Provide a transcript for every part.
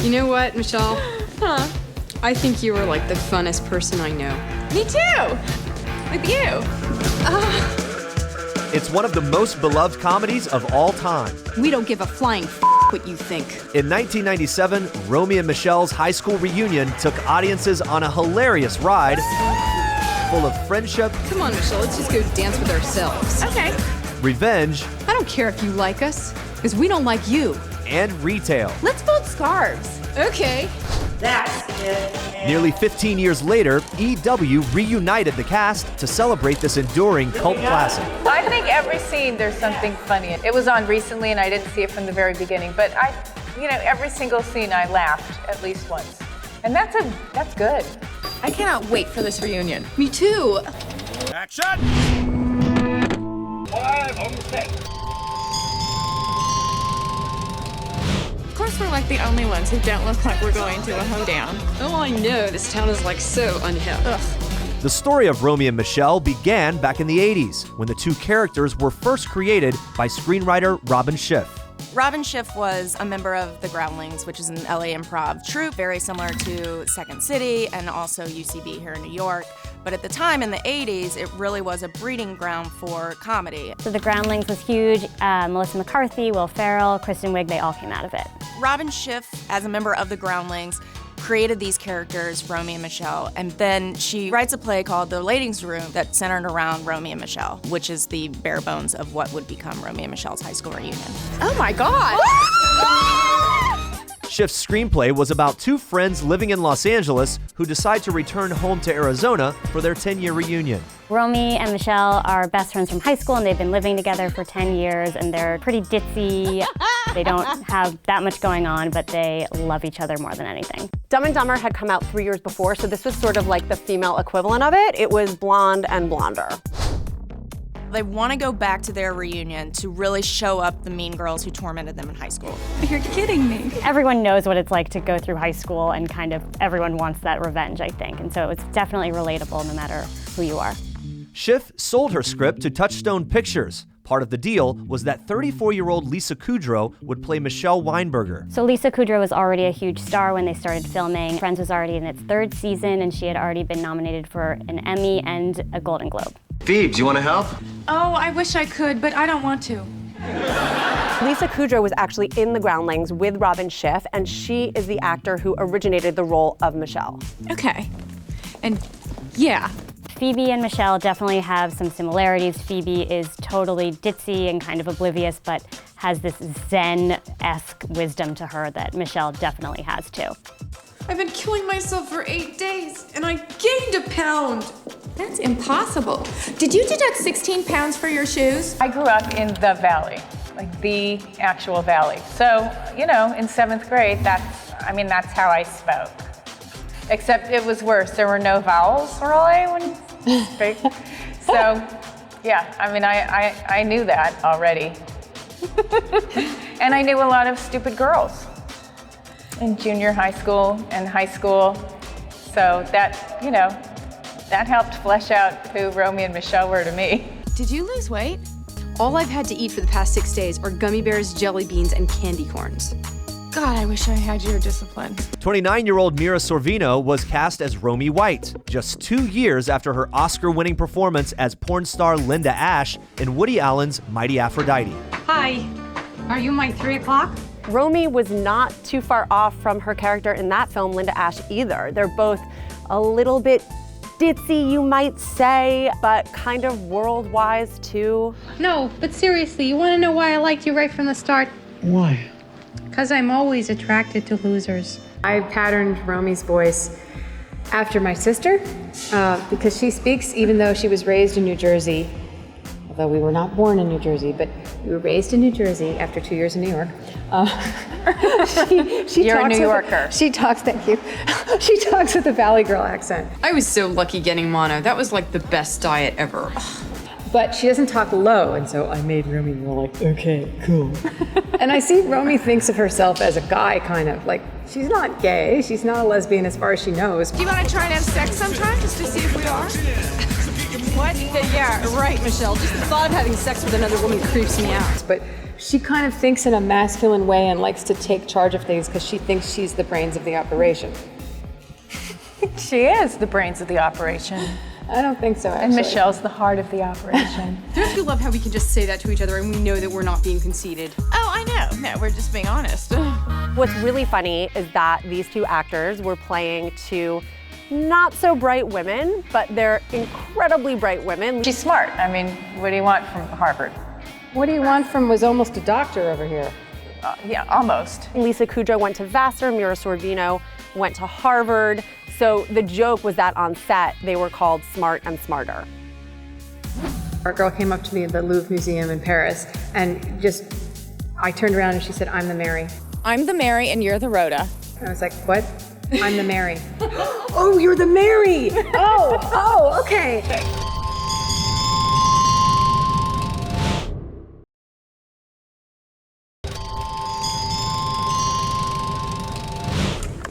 You know what, Michelle? Huh? I think you were like the funnest person I know. Me too! With you. It's one of the most beloved comedies of all time. We don't give a flying what you think. In 1997, Romy and Michele's high school reunion took audiences on a hilarious ride full of friendship. Come on, Michelle, let's just go dance with ourselves. Okay. Revenge. I don't care if you like us, because we don't like you. And retail. Let's fold scarves. Okay. That's it. Nearly 15 years later, EW reunited the cast to celebrate this enduring cult classic. I think every scene there's something funny. It was on recently and I didn't see it from the very beginning, but every single scene I laughed at least once. And that's good. I cannot wait for this reunion. Me too. Action! 5 on the set. Of course, we're like the only ones who don't look like we're going to a hoedown. Oh, I know, this town is like so unhip. The story of Romy and Michele began back in the 80s, when the two characters were first created by screenwriter Robin Schiff. Robin Schiff was a member of the Groundlings, which is an LA improv troupe, very similar to Second City and also UCB here in New York. But at the time, in the 80s, it really was a breeding ground for comedy. So the Groundlings was huge. Melissa McCarthy, Will Ferrell, Kristen Wiig, they all came out of it. Robin Schiff, as a member of the Groundlings, created these characters, Romy and Michele, and then she writes a play called The Ladies' Room that's centered around Romy and Michele, which is the bare bones of what would become Romy and Michele's high school reunion. Oh my God! Schiff's screenplay was about two friends living in Los Angeles who decide to return home to Arizona for their 10-year reunion. Romy and Michele are best friends from high school, and they've been living together for 10 years, and they're pretty ditzy. They don't have that much going on, but they love each other more than anything. Dumb and Dumber had come out 3 years before, so this was sort of like the female equivalent of it. It was blonde and blonder. They want to go back to their reunion to really show up the mean girls who tormented them in high school. You're kidding me. Everyone knows what it's like to go through high school, and kind of everyone wants that revenge, I think. And so it's definitely relatable no matter who you are. Schiff sold her script to Touchstone Pictures. Part of the deal was that 34-year-old Lisa Kudrow would play Michelle Weinberger. So Lisa Kudrow was already a huge star when they started filming. Friends was already in its 3rd season, and she had already been nominated for an Emmy and a Golden Globe. Phoebe, do you want to help? Oh, I wish I could, but I don't want to. Lisa Kudrow was actually in The Groundlings with Robin Schiff, and she is the actor who originated the role of Michelle. Okay. And yeah. Phoebe and Michelle definitely have some similarities. Phoebe is totally ditzy and kind of oblivious, but has this Zen-esque wisdom to her that Michelle definitely has too. I've been killing myself for 8 days, and I gained a pound. That's impossible. Did you deduct 16 pounds for your shoes? I grew up in the valley, like the actual valley. So, in 7th grade, that's how I spoke. Except it was worse. There were no vowels, really, when you speak. So, yeah, I knew that already. And I knew a lot of stupid girls in junior high school and high school. So that helped flesh out who Romy and Michele were to me. Did you lose weight? All I've had to eat for the past 6 days are gummy bears, jelly beans, and candy corns. God, I wish I had your discipline. 29-year-old Mira Sorvino was cast as Romy White, just 2 years after her Oscar-winning performance as porn star Linda Ash in Woody Allen's Mighty Aphrodite. Hi. Are you my 3 o'clock? Romy was not too far off from her character in that film, Linda Ash, either. They're both a little bit ditzy, you might say, but kind of world-wise, too. No, but seriously, you want to know why I liked you right from the start? Why? Because I'm always attracted to losers. I patterned Romy's voice after my sister because she speaks, even though she was raised in New Jersey, although we were not born in New Jersey, but we were raised in New Jersey after 2 years in New York. You're a New Yorker. She talks, thank you. She talks with a Valley Girl accent. I was so lucky getting mono. That was like the best diet ever. But she doesn't talk low, and so I made Romy go like, okay, cool. And I see Romy thinks of herself as a guy, kind of. Like, she's not gay, she's not a lesbian as far as she knows. Do you want to try and have sex sometime just to see if we are? What? Yeah, right, Michelle. Just the thought of having sex with another woman creeps me out. But she kind of thinks in a masculine way and likes to take charge of things because she thinks she's the brains of the operation. She is the brains of the operation. I don't think so, actually. And Michelle's the heart of the operation. Don't you love how we can just say that to each other and we know that we're not being conceited? Oh, I know. No, we're just being honest. What's really funny is that these two actors were playing two not so bright women, but they're incredibly bright women. She's smart. I mean, what do you want from Harvard? What do you want from was almost a doctor over here? Yeah, almost. Lisa Kudrow went to Vassar, Mira Sorvino went to Harvard. So the joke was that on set, they were called Smart and Smarter. Our girl came up to me at the Louvre Museum in Paris and I turned around and she said, I'm the Mary. I'm the Mary and you're the Rhoda. I was like, what? I'm the Mary. Oh, you're the Mary! Oh, okay.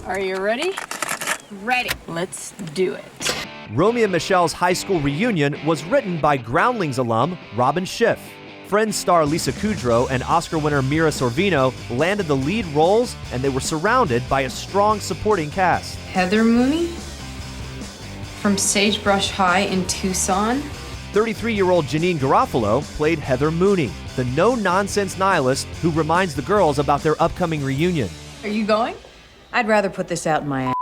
Are you ready? Ready. Let's do it. Romy and Michele's high school reunion was written by Groundlings alum Robin Schiff. Friends star Lisa Kudrow and Oscar winner Mira Sorvino landed the lead roles, and they were surrounded by a strong supporting cast. Heather Mooney from Sagebrush High in Tucson. 33-year-old Janine Garofalo played Heather Mooney, the no-nonsense nihilist who reminds the girls about their upcoming reunion. Are you going? I'd rather put this out in my ass.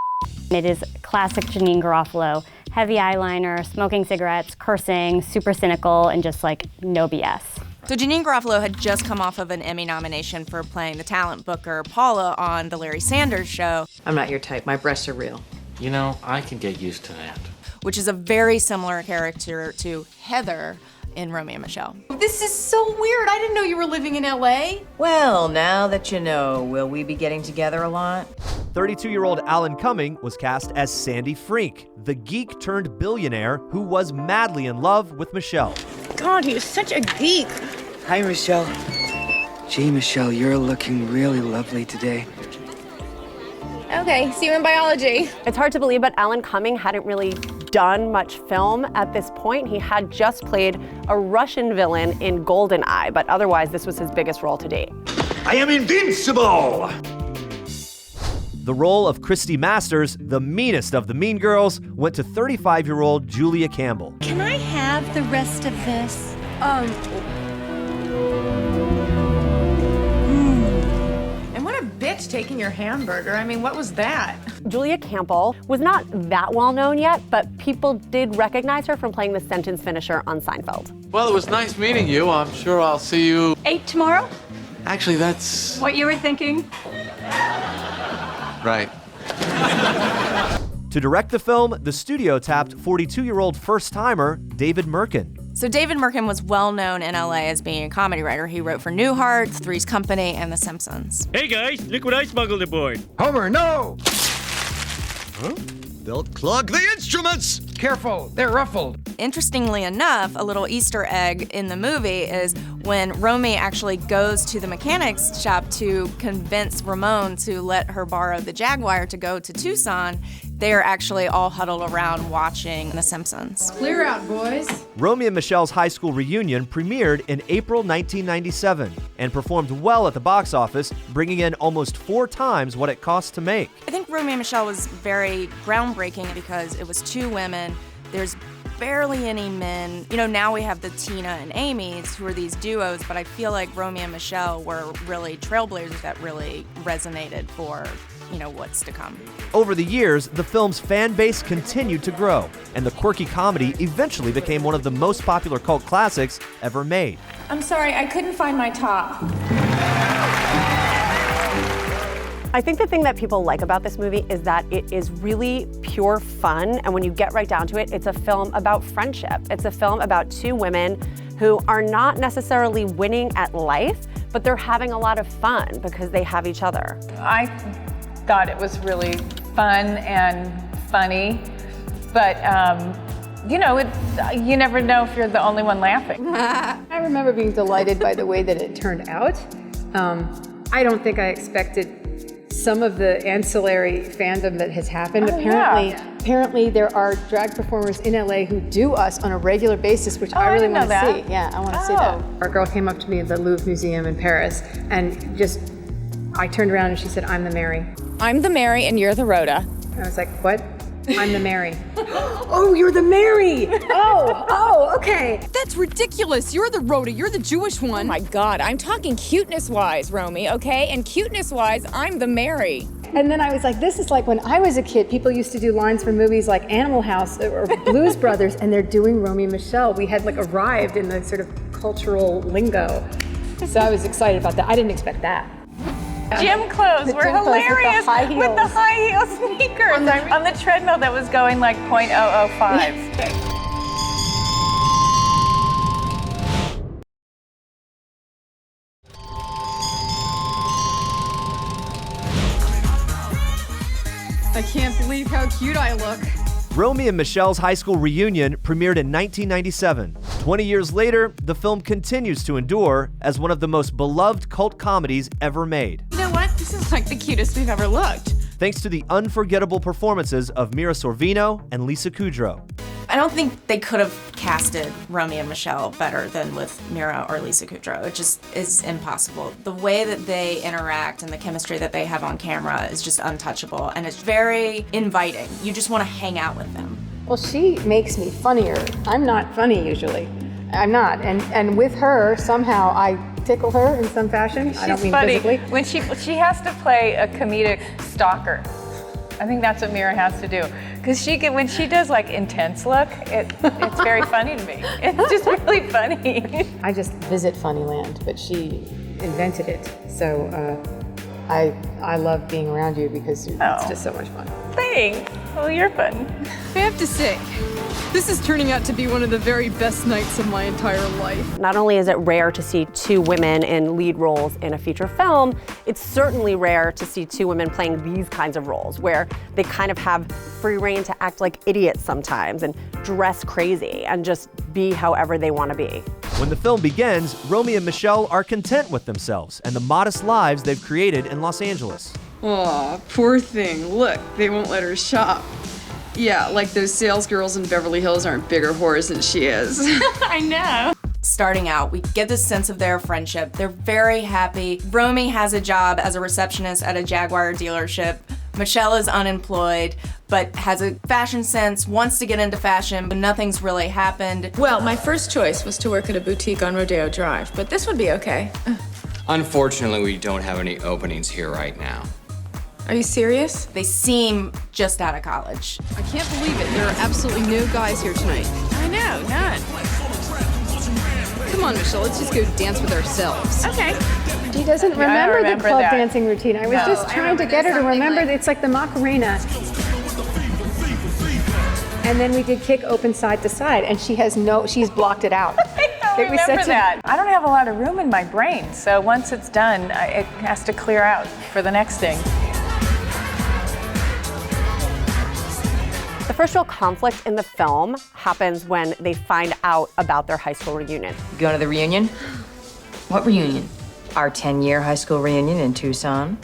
It is classic Janine Garofalo. Heavy eyeliner, smoking cigarettes, cursing, super cynical, and just like no BS. So Janine Garofalo had just come off of an Emmy nomination for playing the talent booker Paula on The Larry Sanders Show. I'm not your type. My breasts are real. You know, I can get used to that. Which is a very similar character to Heather in Romy and Michele. This is so weird. I didn't know you were living in LA. Well, now that you know, will we be getting together a lot? 32-year-old Alan Cumming was cast as Sandy Frink, the geek-turned-billionaire who was madly in love with Michele. God, he was such a geek. Hi, Michele. Gee, Michele, you're looking really lovely today. Okay, see you in biology. It's hard to believe, but Alan Cumming hadn't really done much film at this point. He had just played a Russian villain in GoldenEye, but otherwise this was his biggest role to date. I am invincible! The role of Christy Masters, the meanest of the mean girls, went to 35-year-old Julia Campbell. Can I have the rest of this? And what a bitch taking your hamburger. I mean, what was that? Julia Campbell was not that well known yet, but people did recognize her from playing the sentence finisher on Seinfeld. Well, it was nice meeting you. I'm sure I'll see you. 8 tomorrow? Actually, that's What you were thinking? right. To direct the film, the studio tapped 42-year-old first-timer David Merkin. So David Merkin was well known in LA as being a comedy writer. He wrote for Newhart, Three's Company, and The Simpsons. Hey guys, look what I smuggled aboard. Homer, no! Huh? They'll clog the instruments! Careful, they're ruffled. Interestingly enough, a little Easter egg in the movie is when Romy actually goes to the mechanics shop to convince Ramon to let her borrow the Jaguar to go to Tucson, they're actually all huddled around watching The Simpsons. Clear out, boys. Romy and Michele's high school reunion premiered in April 1997 and performed well at the box office, bringing in almost 4 times what it cost to make. I think Romy and Michele was very groundbreaking because it was 2 women. There's barely any men. You know, now we have the Tina and Amy's, who are these duos, but I feel like Romy and Michele were really trailblazers that really resonated for, you know, what's to come. Over the years, the film's fan base continued to grow, and the quirky comedy eventually became one of the most popular cult classics ever made. I'm sorry, I couldn't find my top. I think the thing that people like about this movie is that it is really pure fun, and when you get right down to it, it's a film about friendship. It's a film about 2 women who are not necessarily winning at life, but they're having a lot of fun because they have each other. I thought it was really fun and funny, but you know, you never know if you're the only one laughing. I remember being delighted by the way that it turned out. I don't think I expected some of the ancillary fandom that has happened. Apparently, Apparently there are drag performers in LA who do us on a regular basis, which I really want to see. Yeah, I want to see that. Our girl came up to me at the Louvre Museum in Paris and I turned around and she said, "I'm the Mary." I'm the Mary and you're the Rhoda. I was like, "What?" "I'm the Mary." "Oh, you're the Mary!" Oh, okay. That's ridiculous. You're the Rhoda. You're the Jewish one. Oh my God, I'm talking cuteness-wise, Romy, okay? And cuteness-wise, I'm the Mary. And then I was like, this is like when I was a kid, people used to do lines from movies like Animal House or Blues Brothers, and they're doing Romy and Michele. We had like arrived in the sort of cultural lingo. So I was excited about that. I didn't expect that. Gym clothes were hilarious with the high heel sneakers on the treadmill that was going like 0.005. I can't believe how cute I look. Romy and Michele's high school reunion premiered in 1997. 20 years later, the film continues to endure as one of the most beloved cult comedies ever made. You know what? This is like the cutest we've ever looked. Thanks to the unforgettable performances of Mira Sorvino and Lisa Kudrow. I don't think they could have casted Romy and Michele better than with Mira or Lisa Kudrow. It just is impossible. The way that they interact and the chemistry that they have on camera is just untouchable, and it's very inviting. You just want to hang out with them. Well, she makes me funnier. I'm not funny usually. I'm not. And with her, somehow I tickle her in some fashion. I don't mean funny. physically. When she has to play a comedic stalker. I think that's what Mira has to do. Because when she does like intense look, it's very funny to me. It's just really funny. I just visit Funnyland, but she invented it. So I love being around you because it's just so much fun. Thanks. Well, you're fun. I have to say, this is turning out to be one of the very best nights of my entire life. Not only is it rare to see two women in lead roles in a feature film, it's certainly rare to see two women playing these kinds of roles where they kind of have free rein to act like idiots sometimes and dress crazy and just be however they want to be. When the film begins, Romy and Michele are content with themselves and the modest lives they've created in Los Angeles. Aw, poor thing. Look, they won't let her shop. Yeah, like those sales girls in Beverly Hills aren't bigger whores than she is. I know. Starting out, we get this sense of their friendship. They're very happy. Romy has a job as a receptionist at a Jaguar dealership. Michele is unemployed, but has a fashion sense, wants to get into fashion, but nothing's really happened. Well, my first choice was to work at a boutique on Rodeo Drive, but this would be okay. Unfortunately, we don't have any openings here right now. Are you serious? They seem just out of college. I can't believe it. There are absolutely no guys here tonight. I know, none. Come on, Michele, let's just go dance with ourselves. Okay. She doesn't remember the club that. dancing routine. I was just trying to get her to remember that it's like the Macarena. And then we did kick open side to side, and she's blocked it out. I don't remember that. I don't have a lot of room in my brain, so once it's done, it has to clear out for the next thing. The first real conflict in the film happens when they find out about their high school reunion. You going to the reunion? What reunion? Our 10-year high school reunion in Tucson.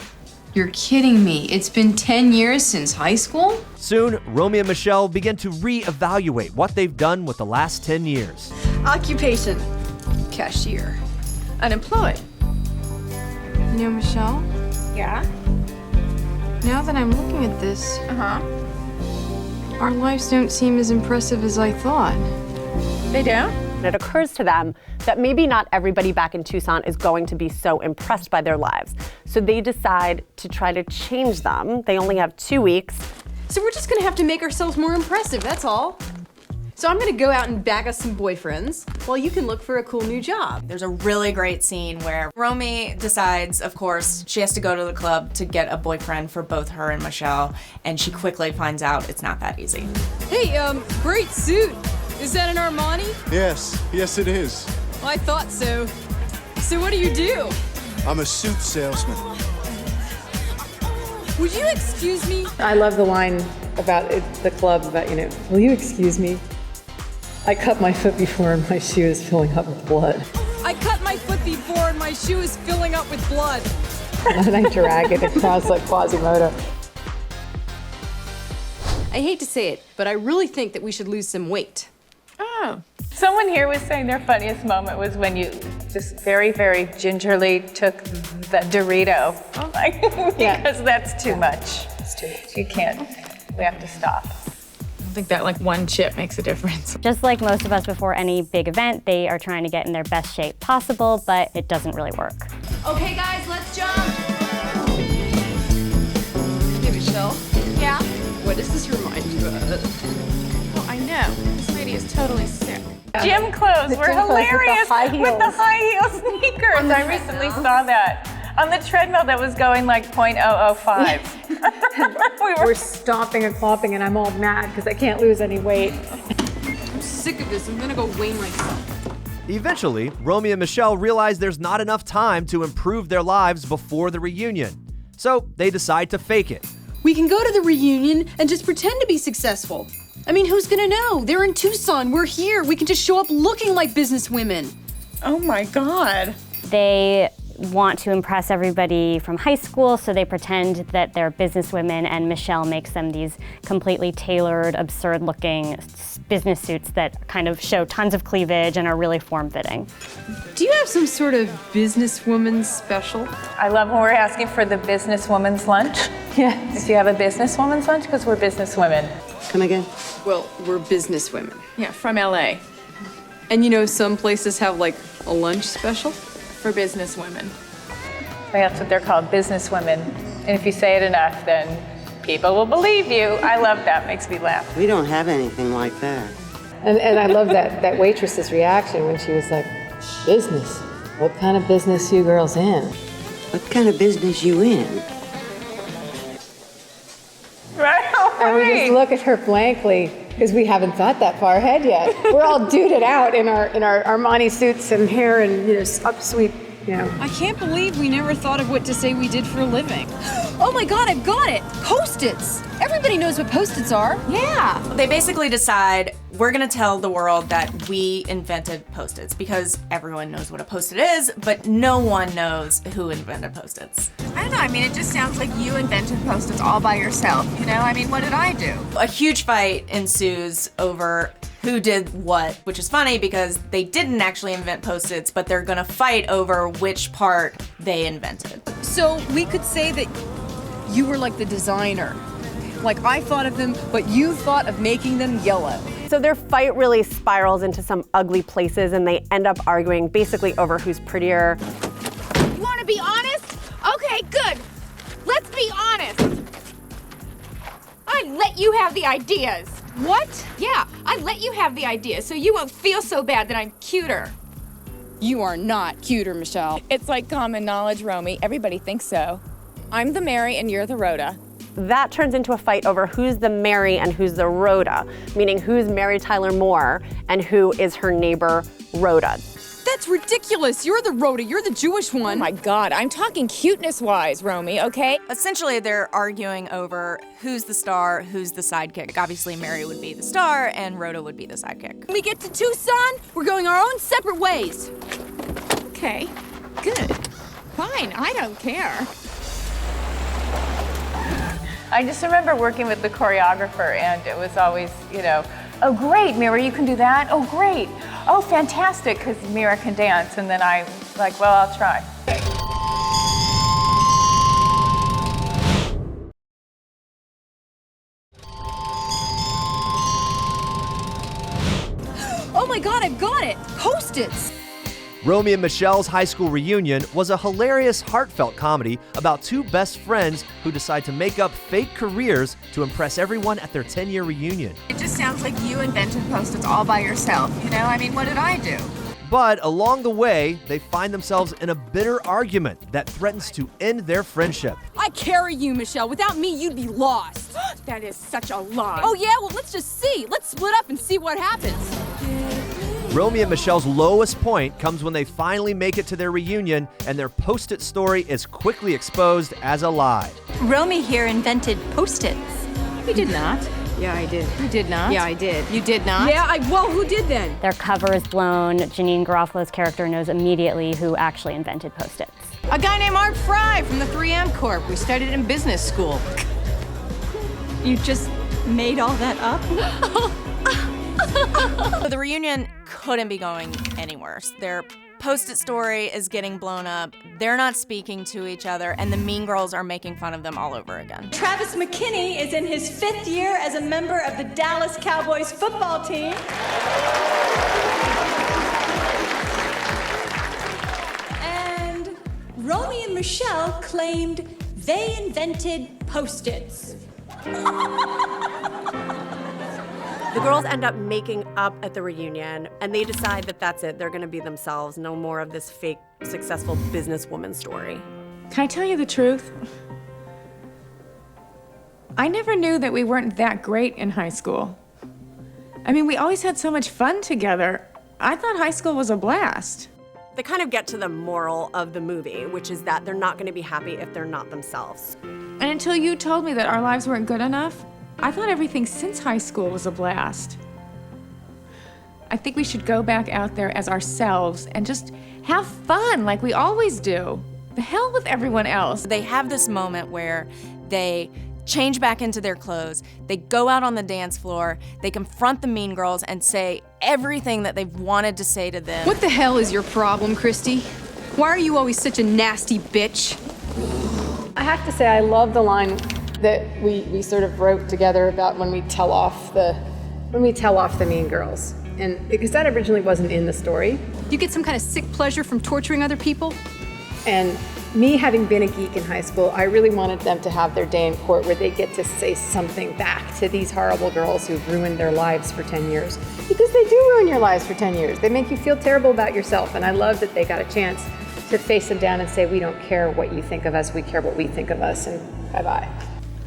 You're kidding me. It's been 10 years since high school? Soon, Romy and Michele begin to re-evaluate what they've done with the last 10 years. Occupation, cashier. Unemployed. You know, Michele, Yeah? now that I'm looking at this, our lives don't seem as impressive as I thought. They don't? And it occurs to them that maybe not everybody back in Tucson is going to be so impressed by their lives. So they decide to try to change them. They only have 2 weeks. So we're just gonna have to make ourselves more impressive, that's all. So I'm gonna go out and bag us some boyfriends while you can look for a cool new job. There's a really great scene where Romy decides, of course, she has to go to the club to get a boyfriend for both her and Michele, and she quickly finds out it's not that easy. Hey, great suit. Is that an Armani? Yes it is. Well, I thought so. So what do you do? I'm a suit salesman. Would you excuse me? I love the line about the club about, will you excuse me? I cut my foot before and my shoe is filling up with blood. I cut my foot before and my shoe is filling up with blood. And I drag it across like Quasimodo. I hate to say it, but I really think that we should lose some weight. Oh. Someone here was saying their funniest moment was when you just very, very gingerly took the Dorito. Like, because that's too much. It's too much. You can't. We have to stop. I think that like one chip makes a difference. Just like most of us before any big event, they are trying to get in their best shape possible, but it doesn't really work. Okay, guys, let's jump. Hey, Michelle. Yeah? What does this remind you of? Well, I know. This lady is totally sick. Gym clothes were hilarious with the high heel sneakers. I recently saw that on the treadmill that was going like 0.005. We're stomping and clomping, and I'm all mad because I can't lose any weight. I'm sick of this. I'm gonna go weigh myself. Eventually, Romy and Michele realize there's not enough time to improve their lives before the reunion. So they decide to fake it. We can go to the reunion and just pretend to be successful. I mean, who's gonna know? They're in Tucson, we're here. We can just show up looking like business women. Oh my God. They want to impress everybody from high school, so they pretend that they're businesswomen, and Michele makes them these completely tailored, absurd-looking business suits that kind of show tons of cleavage and are really form-fitting. Do you have some sort of businesswoman special? I love when we're asking for the businesswoman's lunch. Yes. If you have a businesswoman's lunch, because we're businesswomen. Come again? Well, we're businesswomen. Yeah, from LA. And you know, some places have like a lunch special. For business women. That's what they're called, businesswomen. And if you say it enough, then people will believe you. I love that, makes me laugh. We don't have anything like that. And I love that waitress's reaction when she was like, business? What kind of business you girls in? What kind of business you in? Right? And we just look at her blankly because we haven't thought that far ahead yet. We're all duded out in our Armani suits and hair and up sweep, I can't believe we never thought of what to say we did for a living. Oh my God, I've got it! Post-its! Everybody knows what Post-its are. Yeah. They basically decide we're gonna tell the world that we invented Post-its because everyone knows what a Post-it is, but no one knows who invented Post-its. I don't know, I mean, it just sounds like you invented Post-its all by yourself, you know? I mean, what did I do? A huge fight ensues over who did what, which is funny because they didn't actually invent Post-its, but they're gonna fight over which part they invented. So we could say that you were like the designer. Like I thought of them, but you thought of making them yellow. So their fight really spirals into some ugly places, and they end up arguing basically over who's prettier. You wanna be honest? Okay, good. Let's be honest. I let you have the ideas. What? Yeah, I let you have the ideas so you won't feel so bad that I'm cuter. You are not cuter, Michele. It's like common knowledge, Romy. Everybody thinks so. I'm the Mary and you're the Rhoda. That turns into a fight over who's the Mary and who's the Rhoda, meaning who's Mary Tyler Moore and who is her neighbor, Rhoda. That's ridiculous. You're the Rhoda. You're the Jewish one. Oh my God, I'm talking cuteness-wise, Romy, okay? Essentially, they're arguing over who's the star, who's the sidekick. Obviously, Mary would be the star and Rhoda would be the sidekick. When we get to Tucson, we're going our own separate ways. Okay, good. Fine, I don't care. I just remember working with the choreographer, and it was always, oh great, Mira, you can do that? Oh great. Oh, fantastic, because Mira can dance. And then I was like, well, I'll try. Oh my God, I've got it. Post-its. Romy and Michele's high school reunion was a hilarious, heartfelt comedy about two best friends who decide to make up fake careers to impress everyone at their 10-year reunion. It just sounds like you invented Post-its all by yourself, you know? I mean, what did I do? But along the way, they find themselves in a bitter argument that threatens to end their friendship. I carry you, Michele. Without me, you'd be lost. That is such a lie. Oh yeah? Well, let's just see. Let's split up and see what happens. Romy and Michele's lowest point comes when they finally make it to their reunion and their Post-it story is quickly exposed as a lie. Romy here invented Post-its. You did not. Yeah, I did. You did not? Yeah, I did. You did not? Yeah, well, who did then? Their cover is blown. Janine Garofalo's character knows immediately who actually invented Post-its. A guy named Art Fry from the 3M Corp. We studied in business school. You just made all that up? So the reunion couldn't be going any worse. Their Post-it story is getting blown up. They're not speaking to each other, and the mean girls are making fun of them all over again. Travis McKinney is in his 5th year as a member of the Dallas Cowboys football team. And Romy and Michele claimed they invented Post-its. The girls end up making up at the reunion, and they decide that that's it. They're gonna be themselves. No more of this fake, successful businesswoman story. Can I tell you the truth? I never knew that we weren't that great in high school. I mean, we always had so much fun together. I thought high school was a blast. They kind of get to the moral of the movie, which is that they're not gonna be happy if they're not themselves. And until you told me that our lives weren't good enough, I thought everything since high school was a blast. I think we should go back out there as ourselves and just have fun like we always do. The hell with everyone else. They have this moment where they change back into their clothes, they go out on the dance floor, they confront the mean girls and say everything that they've wanted to say to them. What the hell is your problem, Christy? Why are you always such a nasty bitch? I have to say, I love the line that we sort of wrote together about when we tell off the mean girls, and because that originally wasn't in the story. You get some kind of sick pleasure from torturing other people? And me having been a geek in high school, I really wanted them to have their day in court where they get to say something back to these horrible girls who've ruined their lives for 10 years. Because they do ruin your lives for 10 years. They make you feel terrible about yourself, and I love that they got a chance to face them down and say, we don't care what you think of us, we care what we think of us, and bye-bye.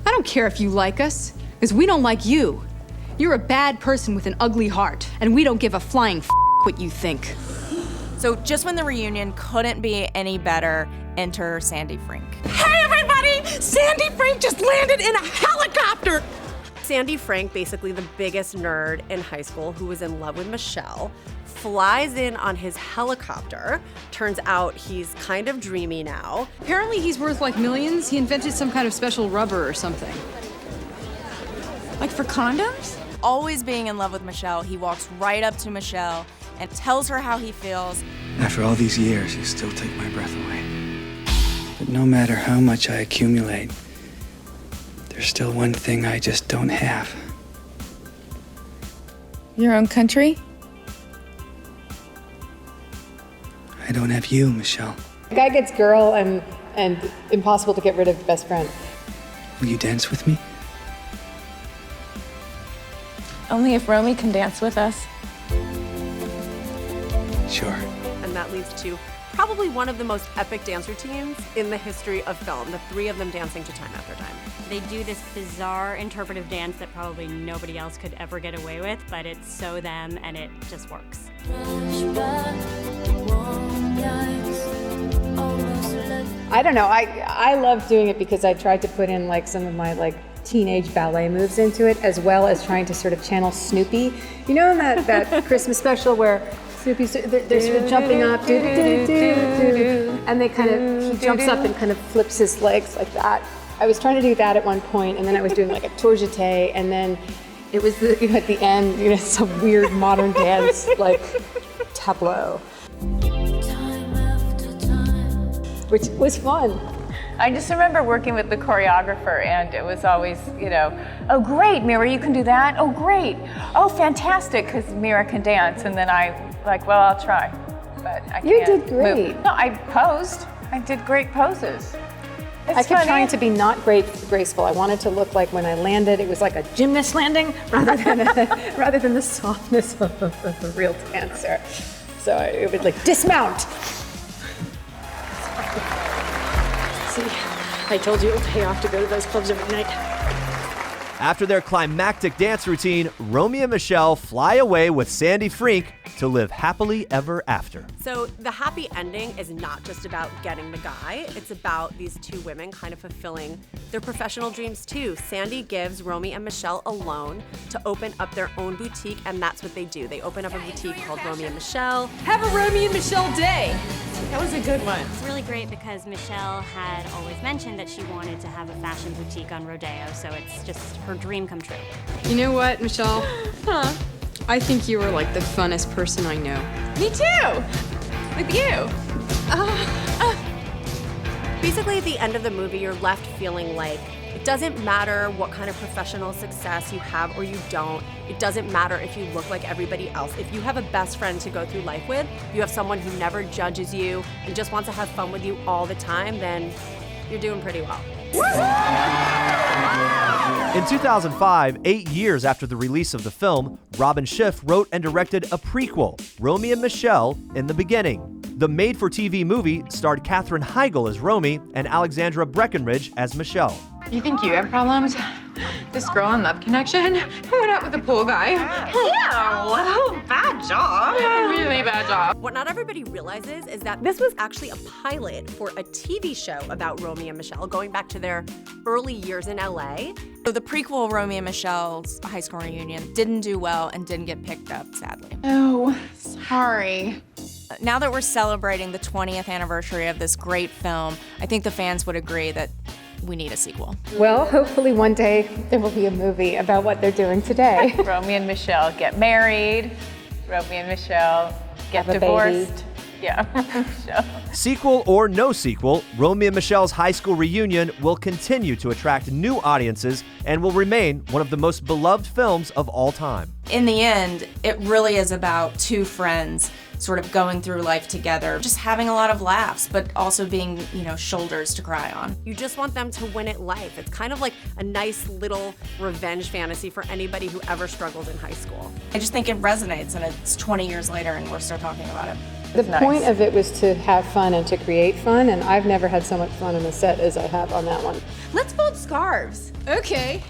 I don't care if you like us, because we don't like you. You're a bad person with an ugly heart, and we don't give a flying f what you think. So just when the reunion couldn't be any better, enter Sandy Frink. Hey everybody! Sandy Frink just landed in a helicopter! Sandy Frink, basically the biggest nerd in high school who was in love with Michele, flies in on his helicopter. Turns out he's kind of dreamy now. Apparently he's worth like millions. He invented some kind of special rubber or something. Like for condoms? Always being in love with Michele, he walks right up to Michele and tells her how he feels. After all these years, you still take my breath away. But no matter how much I accumulate, there's still one thing I just don't have. Your own country? I don't have you, Michele. Guy gets girl and impossible to get rid of best friend. Will you dance with me? Only if Romy can dance with us. Sure. And that leads to probably one of the most epic dance routines in the history of film, the three of them dancing to Time After Time. They do this bizarre interpretive dance that probably nobody else could ever get away with, but it's so them and it just works. I don't know, I love doing it because I tried to put in like some of my like teenage ballet moves into it, as well as trying to sort of channel Snoopy. You know that Christmas special where Snoopy's, they're sort of jumping up, and they kind of, he jumps up and kind of flips his legs like that. I was trying to do that at one point, and then I was doing like a tour jeté, and then it was at the end, some weird modern dance like tableau, which was fun. I just remember working with the choreographer, and it was always, oh great, Mira, you can do that? Oh great, oh fantastic, because Mira can dance, and then I well, I'll try, but I can't. You did great. Move. No, I posed. I did great poses. I kept trying to be not graceful. I wanted to look like when I landed, it was like a gymnast landing rather than the softness of a real dancer. So it would like dismount. See, I told you it would pay off to go to those clubs every night. After their climactic dance routine, Romy and Michele fly away with Sandy Frink to live happily ever after. So the happy ending is not just about getting the guy, it's about these two women kind of fulfilling their professional dreams too. Sandy gives Romy and Michele a loan to open up their own boutique, and that's what they do. They open up a boutique called Romy and Michele. Have a Romy and Michele day. That was a good one. It's really great because Michele had always mentioned that she wanted to have a fashion boutique on Rodeo, so it's just her dream come true. You know what, Michele? Huh? I think you are like the funnest person I know. Me too! With you. Basically, at the end of the movie, you're left feeling like it doesn't matter what kind of professional success you have or you don't. It doesn't matter if you look like everybody else. If you have a best friend to go through life with, you have someone who never judges you and just wants to have fun with you all the time, then you're doing pretty well. In 2005, 8 years after the release of the film, Robin Schiff wrote and directed a prequel, Romy and Michele in the Beginning. The made-for-TV movie starred Katherine Heigl as Romy and Alexandra Breckenridge as Michele. You think you have problems? This girl in Love Connection went out with the pool guy. Ew, bad job. Really bad job. What not everybody realizes is that this was actually a pilot for a TV show about Romy and Michele, going back to their early years in LA. So the prequel, Romy and Michele's high school reunion, didn't do well and didn't get picked up, sadly. Oh, sorry. Now that we're celebrating the 20th anniversary of this great film, I think the fans would agree that we need a sequel. Well, hopefully one day there will be a movie about what they're doing today. Romy and Michele get married. Romy and Michele get Have a divorced. baby. Yeah. Sequel or no sequel, Romy and Michele's high school reunion will continue to attract new audiences and will remain one of the most beloved films of all time. In the end, it really is about two friends sort of going through life together, just having a lot of laughs, but also being, shoulders to cry on. You just want them to win at life. It's kind of like a nice little revenge fantasy for anybody who ever struggled in high school. I just think it resonates, and it's 20 years later and we're still talking about it. The point of it was to have fun and to create fun, and I've never had so much fun on a set as I have on that one. Let's fold scarves. Okay.